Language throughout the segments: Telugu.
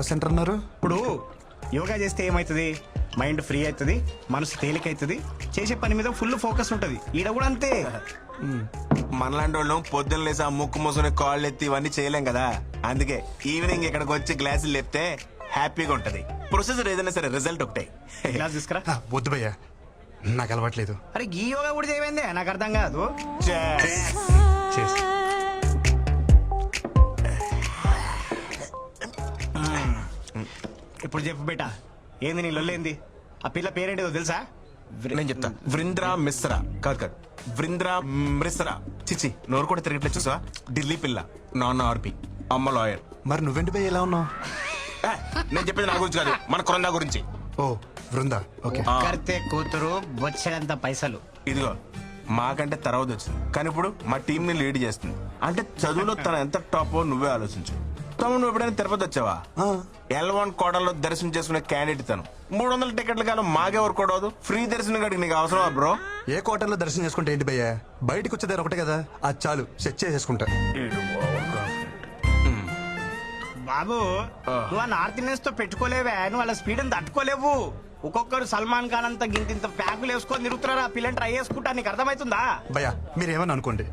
యోగా సెంటర్ అన్నారు. ఇప్పుడు యోగా చేస్తే ఏమవుతుంది? మైండ్ ఫ్రీ అవుతుంది, మనసు తేలికవుతుంది, చేసే పని మీద ఫుల్ ఫోకస్ ఉంటుంది. ఈడ కూడా అంతే. మనలాంటి వాళ్ళం పొద్దున్న లేసి ఆ ముక్కు మూసుకుని కాళ్ళు ఎత్తి ఇవన్నీ చేయలేం కదా. అందుకే ఈవినింగ్ ఇక్కడికి వచ్చి గ్లాసులు లేపితే హ్యాపీగా ఉంటది. ప్రొసెసర్ ఏదైనా సరే రిజల్ట్ ఒకటే. గ్లాస్ తీసుకురా. వద్దు భయ్యా, నాకు అలవాట్లేదు. అరే ఈ యోగా కూడా చేయమైందే, నాకు అర్థం కాదు. Cheers. ఇప్పుడు చెప్పు బేటా, ఏంది నీ లొల్లేంది? ఆ పిల్ల పేరేంటిదో తెలుసా? నేను చెప్తా. వృంద్రా మిశ్రా. కాదు, వృంద్రా మిశ్రా. చిచి, నోరు కూడా తిరగట్లేదు చూసా. ఢిల్లీ పిల్ల, నాన్న ఆర్పి, అమ్మ లాయర్. మరి నువ్వేంటి భయ్య ఎలా ఉన్నావు? నేను చెప్పేది నా గురించి కాదు, మన కొరందా గురించి. ఓ బృందా, ఓకే. కర్తే కూతురు బొచ్చడంత పైసలు. ఇదిగో మాకంటే తర్వాత వచ్చింది, కానీ ఇప్పుడు మా టీం ని లీడ్ చేస్తుంది. అంటే చదువులో తన ఎంత టాప్ నువ్వే ఆలోచించు. తమ్ముడు, నువ్వు ఎప్పుడైనా తిరుపతి వచ్చావా? L1 కోటలో దర్శనం చేసుకునే క్యాండిడేట్ తను. 300 టికెట్ల కాలం మాకెవరు కూడదు. ఫ్రీ దర్శనం కాడికి నీకు అవసరమా బ్రో? ఏ క్వార్టర్లో దర్శనం చేసుకుంటే ఏంటి భయ్యా? బయటకు వచ్చేదారు ఒకటే కదా, అది చాలు, సెట్ చేసేసుకుంటా. బాబు, నువ్వు ఆ నార్త్ ఇండియన్స్ తో పెట్టుకోలేవే. నువ్వు వాళ్ళ స్పీడ్ అని తట్టుకోలేవు. ఒక్కొక్కరు సల్మాన్ ఖాన్ అంతా గింత ప్యాకులు వేసుకొని తిరుగుతున్నారు. ఆ పిల్లని ట్రై చేసుకుంటా. నీకు అర్థమవుతుందా? భయ్యా మీరేమని అనుకోండి,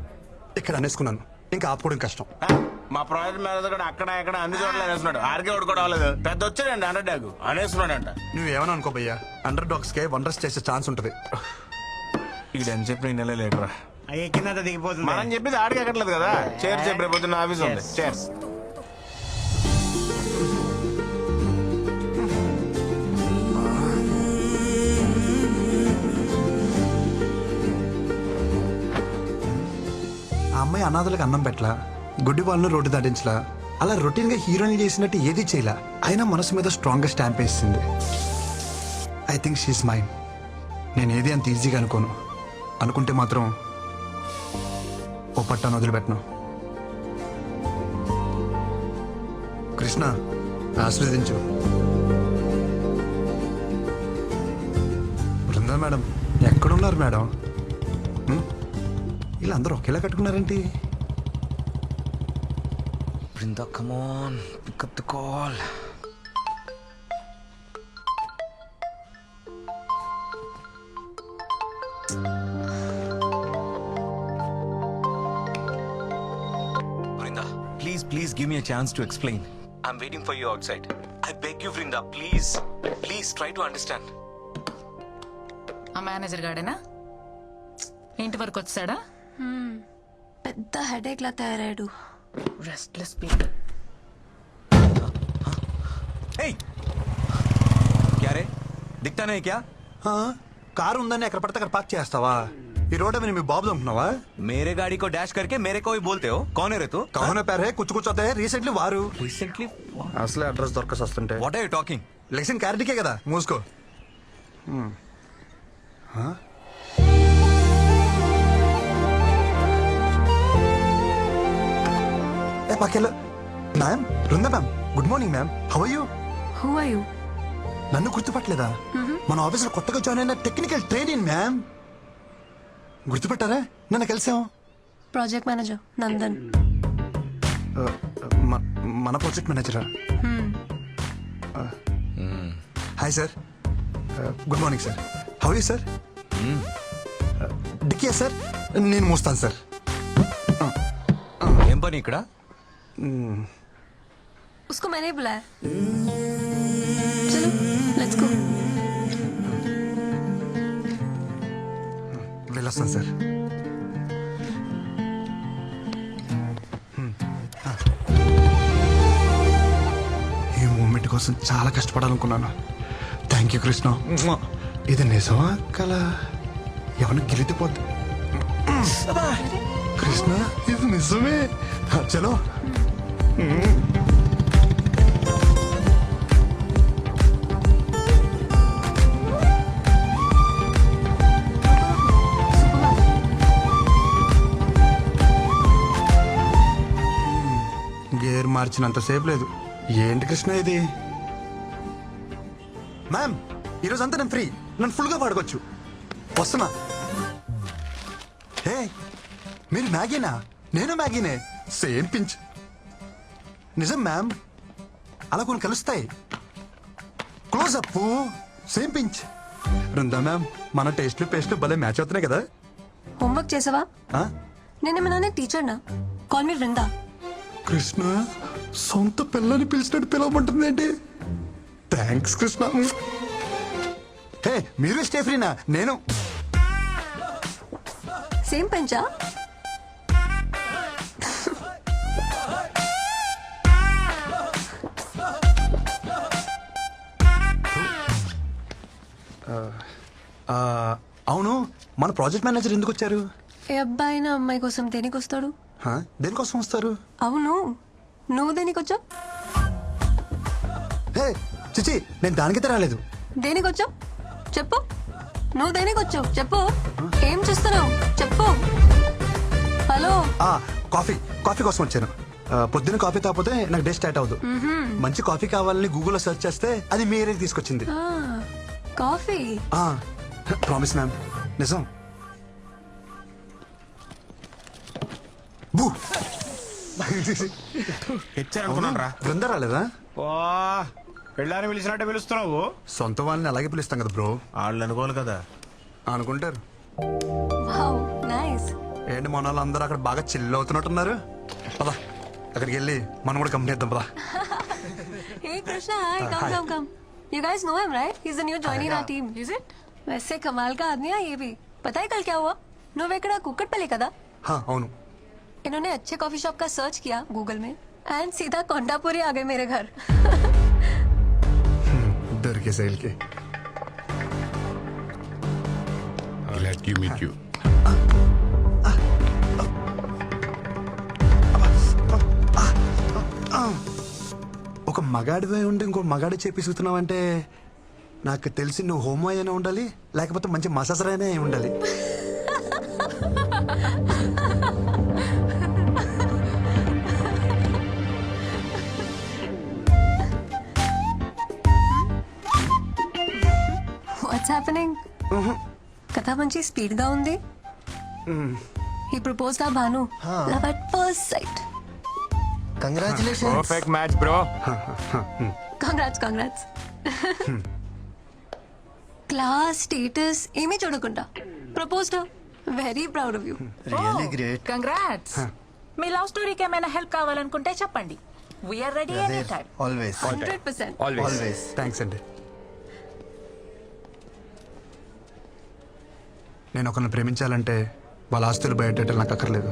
ఇక్కడ అనేసుకున్నాను, ఇంకా ఆపుకోవడం కష్టం. మా ప్రాజెక్ట్ మేనేజర్ కూడా అక్కడ ఇక్కడ అన్ని చోట్ల అనేస్తున్నాడు. ఆర్కే కూడా అవ్వలేదు, పెద్ద వచ్చాడండి అండర్ డాగ్ అనేస్తున్నాడంట. నువ్వేమని అనుకో భయ్యా, అండర్ డాగ్స్ కే వండర్స్ చేసే ఛాన్స్ ఉంటది. ఇది అని చెప్పి నేను లేటరా అయ్యే కింద దిగిపోతుంది. మనం చెప్పేది ఆడికి ఎక్కట్లేదు కదా. చేర్స్ చెప్పి రేపు పొద్దున్న ఆఫీస్ ఉంది. చేర్స్. ఆ అమ్మాయి అనాథలకు అన్నం పెట్టలా, గుడ్డి వాళ్ళను రోడ్డు దాటించలా, అలా రొటీన్ గా హీరోయిన్ చేసినట్టు ఏది చేయలా, అయినా మనసు మీద స్ట్రాంగ్ గా స్టాంప్ వేసింది. I think she's mind. నేను ఏది అంత ఈజీగా అనుకోను. అనుకుంటే మాత్రం ఓ పట్టాను వదిలిపెట్టను. కృష్ణ, ఆశీర్వదించు. బృందా మేడం ఎక్కడున్నారు మేడం? వీళ్ళందరూ ఒకేలా కట్టుకున్నారేంటి? Brinda, come on, pick up the call. Brinda, please give me a chance to explain. I'm waiting for you outside. I beg you, Brinda, please try to understand. ఆ మేనేజర్ గాడేనా? ఇంటి వరకు వచ్చాడా? పెద్ద హెడేక్ లా తయారాడు. Restless people. Hey, क्या रे? दिखता नहीं क्या? కారు ఉందని ఎక్కడ పడితే అక్కడ పార్క్ చేస్తావా? ఈ రోడ్ మీద మీ బాబు అనుకున్నావా? मेरे गाड़ी को डैश करके मेरे को ही बोलते हो. कौन है रे तू? కౌన పేరే కుచ్చు కూర్చోతే రీసెంట్లీ వారు Recently? అసలే అడ్రస్ దొరకసి వస్తుంటే What are you talking? లెక్షన్ క్యారెట్కే కదా, మూసుకో. ఏ పక్కెళ్ళు. Ma'am, Brinda ma'am, good morning ma'am. How are you? Who are you? నన్ను గుర్తుపట్టలేదా? మన ఆఫీసులో కొత్తగా జాయిన్ అయిన టెక్నికల్ ట్రైనింగ్ మ్యామ్. గుర్తుపట్టారా? నన్ను కలిసాం. Project manager Nandan. మన ప్రాజెక్ట్ మేనేజరా? Hi sir, good morning sir. How you sir? డిక్కియా సార్, నేను మోస్తాను సార్. ఏం పని ఇక్కడ? उसको मैंने बुलाया. चलो लेट्स गो. వెళ్ళొస్తాను సార్. ఈ మూమెంట్ కోసం చాలా కష్టపడాలనుకున్నాను. Thank you Krishna. ఇది నిజమా కల? ఎవరిని గిలితిపోద్ది. కృష్ణ, ఇది నిజమే. చలో. గేర్ మార్చినంతసేపు లేదు. ఏంటి కృష్ణ ఇది? మ్యామ్, ఈరోజు అంతా నేను ఫ్రీ, నన్ను ఫుల్గా పాడుకోవచ్చు. వస్తున్నా. హే, మీరు మ్యాగీనా? నేను మ్యాగీనే, సేమ్ పించ్. నిజం మ్యామ్, అలా కొన్ని కలుస్తాయి. Close up, same pinch. Brinda ma'am, మన టేస్ట్లు పేస్ట్లు భలే మ్యాచ్ అవుతున్నాయి కదా. హోంవర్క్ చేసావా? ఆ? నేనేమన్నా టీచర్నా? Call me Vrinda. కృష్ణ సొంత పిల్లని పిలిచినట్టు పిలవమంటుంది ఏంటి? థ్యాంక్స్ కృష్ణ. హే, మీరు స్టే ఫ్రీనా? నేను సేమ్ పెంచా? అవును, మన ప్రాజెక్ట్ మేనేజర్ ఎందుకు వచ్చారు? ఏ అబ్బాయి నా అమ్మాయి కోసం దేనికి వస్తాడు? హా? దేనికోసం వస్తారు? అవును, నువ్వు దేనికి వచ్చావు? హే చిచి, నేను దానికైతే రాలేదు. దేనికి వచ్చావు చెప్పు. నువ్వు దేనికి వచ్చావు చెప్పు. ఏం చేస్తున్నావు చెప్పు. హలో. కాఫీ కాఫీ కోసం వచ్చాను. పొద్దున్న కాఫీ తాగిపోతే నాకు డే స్టార్ట్ అవ్వదు. మంచి కాఫీ కావాలని గూగుల్లో సెర్చ్ చేస్తే అది మీ ఏరియాకి తీసుకొచ్చింది. కాఫీ. ప్రామిస్ మ్యామ్, నిజం. బూ హెచ్చారనుకున్నాను రా. బృందా రాలేదా? ఓ పెళ్ళాన్ని పిలిచినట్టే పిలుస్తున్నావు. సొంత వాళ్ళని అలాగే పిలుస్తాం కదా బ్రో. వాళ్ళు అనుకోవాలి కదా. అనుకుంటారు. Wow, nice. ఏంటి మన వాళ్ళందరూ అక్కడ బాగా చిల్ అవుతున్నట్టున్నారు. పదా అక్కడికి వెళ్ళి మనం కూడా కంపెనీ ఇద్దాం పదా. Hey Krishna, hi. Come. You guys know him, right? He's the new joining our team. Is it? वैसे कमाल का आदमी है ये भी. पता है कल क्या हुआ? నువ్వెక్కడ కుక్కట్పల్లి కదా? అవును. इन्होंने अच्छे कॉफी शॉप का सर्च किया गूगल में एंड सीधा कोंडापुरी आ गए मेरे घर. దొరికే శైలికి. Glad to meet you. ఒక మగాడివే ఉండి ఇంకో మగాడి చేపిస్తున్నావంటే నాకు తెలిసి నువ్వు హోమో అయినా ఉండాలి, లేకపోతే మంచి మసాజర్ అయినా ఉండాలి. What's happening? కథ మంచి స్పీడ్ గా ఉంది. ఈ ప్రపోజ్ దా Bhanu love at first sight. Congratulations. Perfect match bro. Congrats. Class status ఏమీ చూడకుండా proposed. Very proud of you. Really great. Congrats. మీ లవ్ స్టోరీకి ఏమైనా హెల్ప్ కావాలనుకుంటే చెప్పండి. We are ready any time. Always 100%. Always. Thanks అండి. నేను ఒకరిని ప్రేమించాలంటే వాళ్ళ ఆస్తులు బయటెట్టాలి నాకు అక్కర్లేదు.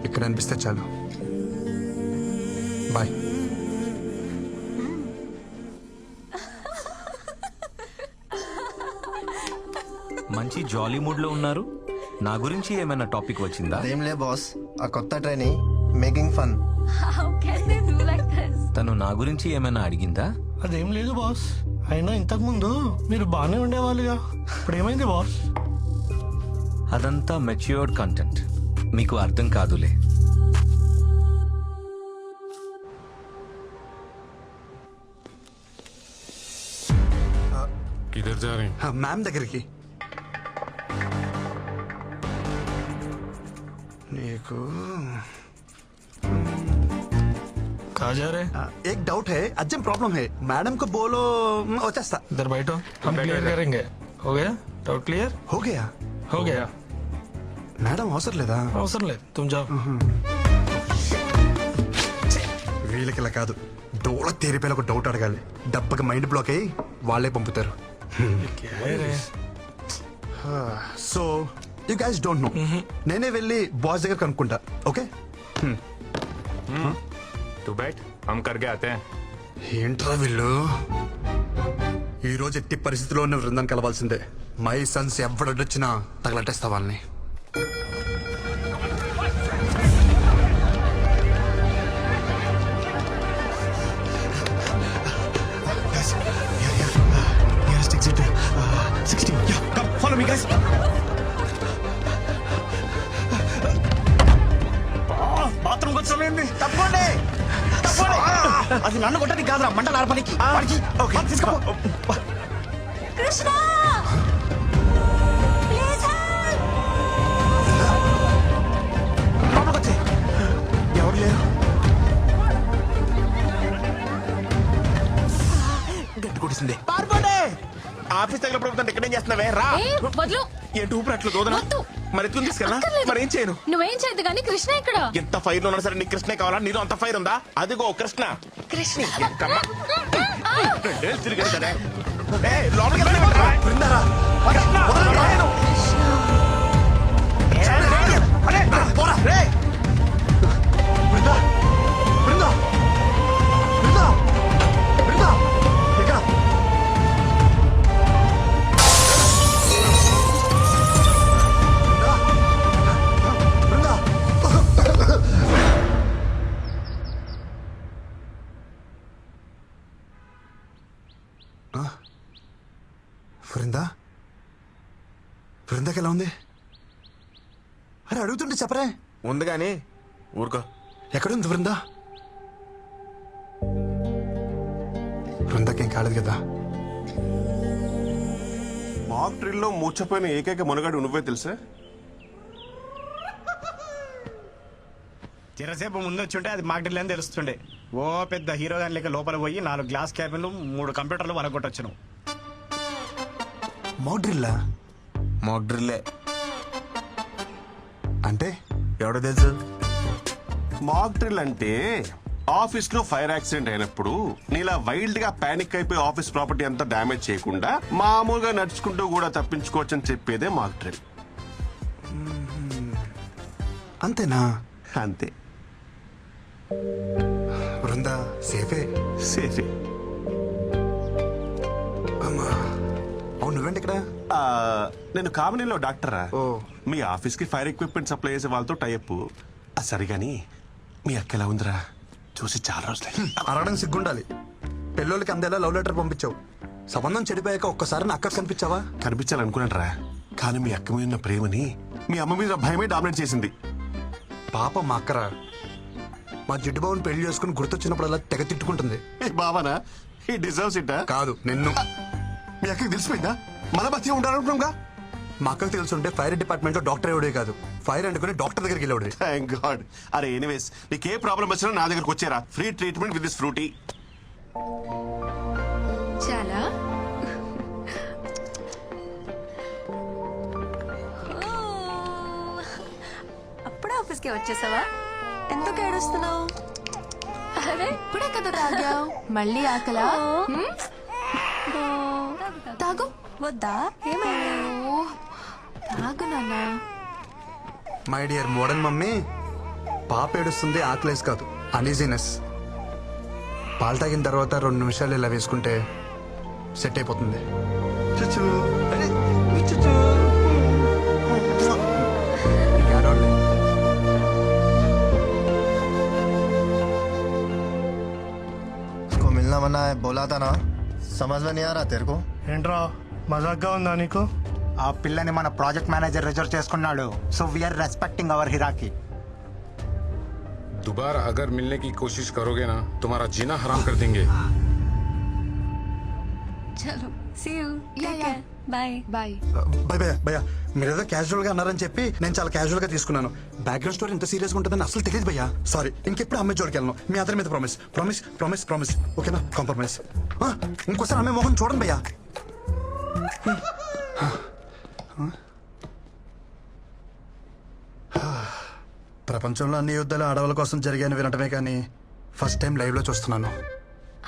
ఇక్కడ అనిపిస్తే చాలు. బాయ్. మంచి జాలీ మూడ్ లో ఉన్నారు. నా గురించి ఏమైనా టాపిక్ వచ్చిందా? అదేంలే బాస్, ఆ కొత్త training making fun. How can they do like this? తను నా గురించి ఏమైనా అడిగిందా? అదేం లేదు బాస్. అయినా ఇంతకు ముందు మీరు బాగానే ఉండేవాళ్ళుగా, ఇప్పుడు ఏమైంది బాస్? అదంతా మెచ్యూర్డ్ కంటెంట్, మీకు అర్థం కాదులే. किधर जा रहे हैं? మ్యామ్ దగ్గరికి. నీకు कहाँ जा रहे? एक डाउट है, अर्जेंट प्रॉब्लम है. मैडम को बोलो వచ్చేస్తా. इधर बैठो, हम क्लियर करेंगे. हो गया डाउट क्लियर? हो गया. हो गया. మేడం అవసరం లేదా? అవసరం లేదు, तुम जाओ. వీళ్ళకి ఇలా కాదు, డోల తేరిపోయిన ఒక డౌట్ అడగాలి. డబ్బకి మైండ్ బ్లాక్ అయ్యి వాళ్ళే పంపుతారు. क्या है रे? So you guys don't know. నేనే వెళ్ళి బాస్ దగ్గర కనుక్కుంటా. ఓకే? तू बैठ, हम करके आते हैं. ఏంట్రా వీళ్ళు? ఈ రోజు ఎట్టి పరిస్థితిలో ఉన్న బృందాన్ని కలవాల్సిందే. మై సన్స్ ఎవడొచ్చినా తగలట్టేస్తా వాళ్ళని. బాత్రూమ్ వచ్చి తప్పండి. అది నన్ను కొట్టడానికి కాదురా, మంటలు ఆర్పడానికి. తీసుకో. Krishna please help. ఎవరు లేరు. వచ్చేసింది పారిపోండి ఆఫీస్ దగ్గర పడుకుంటే ఇక్కడేం చేస్తున్నావే రా వద్దు ఏంటి ఊపిరి అట్లా దూదనా మరి ఎత్తుకుని తీసుకెళ్ళా మరి ఏం చేయను నువ్వేం చేయదు కానీ కృష్ణ ఇక్కడ ఎంత ఫైర్ ఉన్నా సరే నీకు కృష్ణే కావాలా నీలో అంత ఫైర్ ఉందా అదిగో కృష్ణ కృష్ణ ఎంకమ్మ. రెండేళ్ళు తిరిగాడు కదా ఏయ్, లోపలికి వెళ్ళనివ్వండిరా. కృష్ణ, రాయను. పోరా, రేయ్. బృందా బృందా బృందా బృందా ఎక్కడ బృందా బృందా బృందాకి ఎలా ఉంది అరే అడుగుతుంటే చెప్పరే ఉంది కానీ ఊరుకో ఎక్కడుంది బృందా బృందాకేం కాలేదు కదా మాక్ డ్రిల్లో మూర్చపోయిన ఏకైక మునగాడు నువ్వే తెలుసా చిరసేపు ముందు వచ్చి ఉంటే అది మాకు అని తెలుస్తుండే ఓ పెద్ద హీరో గాని లేక లోపల పోయి 4 గ్లాస్ క్యాబిన్లు 3 కంప్యూటర్లు వనగొట్టొచ్చును. మోడ్రిల్లా మాక్ డ్రిల్లే అంటే ఎవడో తెలుసు మాక్ డ్రిల్ అంటే ఆఫీస్ లో ఫైర్ యాక్సిడెంట్ అయినప్పుడు నీలా వైల్డ్ గా పానిక్ అయిపోయి ఆఫీస్ ప్రాపర్టీ అంతా డ్యామేజ్ చేయకుండా మామూలుగా నడుచుకుంటూ కూడా తప్పించుకోవచ్చు అని చెప్పేదే మాక్ డ్రిల్. అంతేనా అంతే బృందా సేఫే సేఫే. అమ్మా అవును నువ్వేంటి ఇక్కడ ఆ, నేను కామినీలో డాక్టరా ఓ. మీ ఆఫీస్ కి ఫైర్ ఎక్విప్మెంట్ సప్లై చేసే వాళ్ళతో టైప్. సరే గాని మీ అక్క ఎలా ఉందిరా చూసి చాలా రోజులే. అరగడం సిగ్గుండాలి పెళ్ళోళ్ళకి అందేలా లవ్ లెటర్ పంపించావు సంబంధం చెడిపోయాక ఒక్కసారి నా అక్క కనిపించావా కనిపించాలనుకున్నాను రా కానీ మీ అక్క మీద ఉన్న ప్రేమని మీ అమ్మ మీద భయమే డామినేట్ చేసింది. పాప మా అక్కరా మా జిడ్డు బాబుని పెళ్లి చేసుకుని గుర్తొచ్చినప్పుడల్లా తెగ తిట్టుకుంటుంది. ఏ బాబానా ఈ డిజర్వ్స్ ఇట్. కాదు నిన్ను మీ అక్కకి తెలిసిపోయిందా మన మధ్య ఉండాలనుకున్నాగా. మా అక్కకు తెలుసుంటే ఫైర్ డిపార్ట్మెంట్ లో డాక్టర్ ఎవడే కాదు ఫైర్ అంటుకుని డాక్టర్ దగ్గరికి వెళ్ళాడు. Thank God. అరే ఎనీవేస్ నీకు ఏ ప్రాబ్లం వచ్చినా నా దగ్గరకు వచ్చారా free treatment with this Frooti. చాలా అప్పుడే ఆఫీస్కి వచ్చేసావా ఎందుకు ఏడుస్తున్నావు అరే ఇప్పుడే కదా తాగావు మళ్ళీ ఆకలా తాగు వద్దా ఏమైంది ఓ, తాగు నాన్న మై డియర్ మోడర్న్ మమ్మీ పాప ఏడుస్తుంది ఆకలేసి కాదు అనీజీనెస్. పాలు తాగిన తర్వాత 2 నిమిషాలు ఇలా వేసుకుంటే సెట్ అయిపోతుంది. చుచూ. అరే, చుచూ. ఇంకేడోళ్ళే. इसको मिलना मना है बोला था ना समझ में नहीं आ रहा तेरे को. ఏంట్రా మజాక్గా ఉందా నీకు? ఆ పిల్లని మన ప్రాజెక్ట్ మేనేజర్ రిజర్వ్ చేసుకున్నాడు. So we are respecting our hierarchy. दोबारा अगर मिलने की कोशिश करोगे ना तुम्हारा जीना हराम कर देंगे. చలో see you Yeah, yeah. Bye bye. భయ భయ భయ మీరేదో క్యాజువల్ గా అన్నారని చెప్పి నేను చాలా క్యాజువల్ గా తీసుకున్నాను. బ్యాక్గ్రౌండ్ స్టోరీ ఇంత సీరియస్ గా ఉంటుందని అసలు తెలియదు భయ్యా. సారీ ఇంకెప్పుడు అమ్మాయి జోడికి వెళ్ళను. మీ అందరి మీద ప్రామిస్ ప్రామిస్ ప్రామిస్ ప్రామిస్ ఓకేనా కాంప్రమైజ్. ఇంకోసారి అమ్మాయి మొహం చూడండి భయ్యా. ప్రపంచంలో అన్ని యుద్ధాలు ఆడవాళ్ళ కోసం జరిగాయని వినటమే కానీ ఫస్ట్ టైం లైవ్ లో చూస్తున్నాను.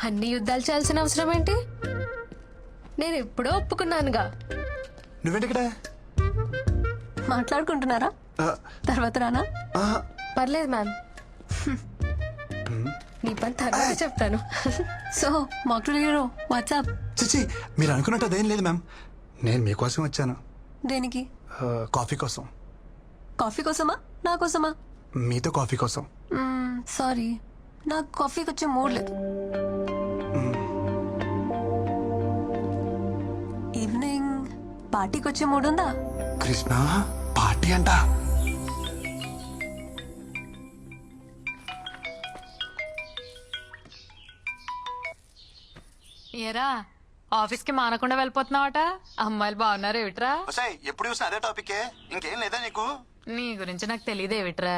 అన్ని యుద్ధాలు చేయాల్సిన అవసరం ఏంటి? నేను ఎప్పుడో ఒప్పుకున్నానుగా. నువ్వేంటి ఇక్కడ? మాట్లాడుకుంటున్నారా తర్వాత రానా? పర్లేదు మ్యామ్, నీ పని తర్వాత చెప్తాను. సో మాక్టూల్ హీరో వాట్సాప్ చిచి మీరు అనుకున్నట్టు అదేం లేదు మ్యామ్. నేను మీకోసం వచ్చాను. దేనికి? కాఫీ కోసం. కాఫీ కోసమా నా కోసమా? మీతో కాఫీ కోసం. సారీ నాకు కాఫీకి వచ్చే మూడ్ లేదు. ఈవినింగ్ పార్టీకి వచ్చే మూడ్ ఉందా? కృష్ణ పార్టీ అంట. ఏరా ఆఫీస్ కి మానకుండా వెళ్ళిపోతున్నావట? అమ్మాయిలు బాగున్నారు ఏమిట్రా? ఎప్పుడు చూసిన అదే టాపిక్ ఇంకేం లేదా నీకు? నీ గురించి నాకు తెలియదు ఏమిట్రా.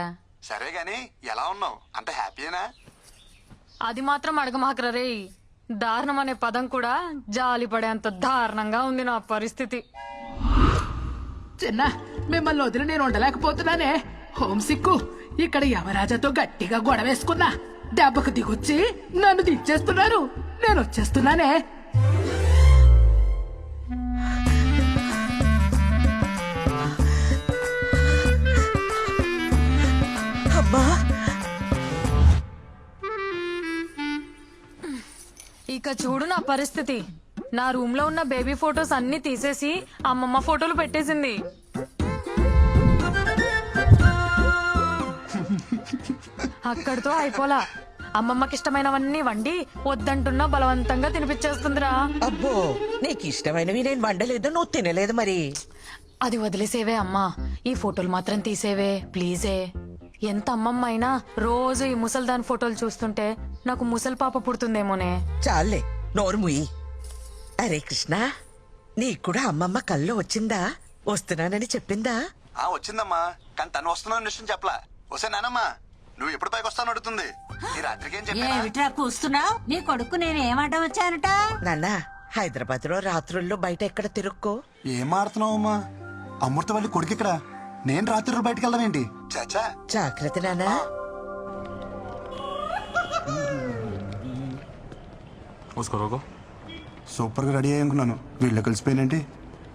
సరే గాని ఎలా ఉన్నావు? అంత హ్యాపీనా? అది మాత్రం అడగమాకరా రే. దారుణం అనే పదం కూడా జాలి పడేంత దారుణంగా ఉంది నా పరిస్థితి. చిన్న మిమ్మల్ని వదిలి నేను ఉండలేకపోతున్నానే. హోమ్ సిక్కు ఇక్కడ యమరాజాతో గట్టిగా గొడవేసుకున్నా. దెబ్బకు దిగొచ్చి నన్ను దించేస్తున్నారు. నేను వచ్చేస్తున్నానే. ఇక చూడు నా పరిస్థితి. నా రూమ్ లో ఉన్న బేబీ ఫొటోస్ అన్ని తీసేసి అమ్మమ్మ ఫోటోలు పెట్టేసింది. అక్కడితో అయిపోలా. అమ్మమ్మకి ఇష్టమైనవన్నీ వండి వద్దంటున్నా బలవంతంగా తినిపించేస్తుందిరా. అబ్బో నీకు ఇష్టమైనవి నేను వండలేదు, నువ్వు తినలేదు మరి. అది వదిలేసేవే అమ్మా, ఈ ఫోటోలు మాత్రం తీసేవే ప్లీజే. ఎంత అమ్మమ్మ అయినా రోజు ఈ ముసల్దాన్ ఫోటోలు చూస్తుంటే నాకు ముసలి పాప పుడుతుందేమోనే. చాలే నోరు ముయ్యి. అరే కృష్ణ, నీకు కూడా అమ్మమ్మ కల్లో వచ్చిందా? వస్తున్నానని చెప్పిందా? వచ్చిందమ్మా, కానీ తను వస్తున్నా విషయం చెప్పలా. వస్తే నానమ్మా నువ్వు ఎప్పుడు పైకి వస్తాను అడుగుతుంది. ఈ రాత్రికి ఏం చెప్పా కూస్తున్నావు? నీ కొడుకు నేను ఏమంట వచ్చానట? నాన్న, హైదరాబాద్ లో రాత్రుల్లో బయట ఎక్కడ తిరుక్కో. ఏం ఆడుతున్నావు అమ్మా? అమృతవల్లి కొడుకు ఇక్కడ, నేను రాత్రి బయటకు వెళ్దాం ఏంటి? చాచా జాగ్రత్త నాన్న. సూపర్ గా రెడీ అయ్యి అనుకున్నాను, వీళ్ళు కలిసిపోయినంటే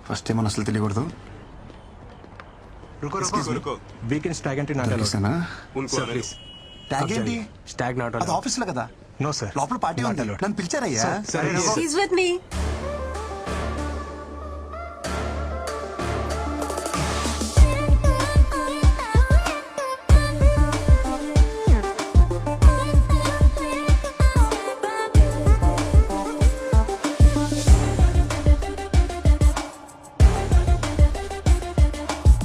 ఫస్ట్ టైం అసలు తెలియకూడదు. వీకెండ్స్ ట్యాగ్ అంటే ట్యాగ్ ఏంటి? స్టాగ్ నాట్ అది ఆఫీస్ లో కదా. నో సార్, లోపల పార్టీ ఉంది, నన్ను పిలిచారయ్యా. He's with me.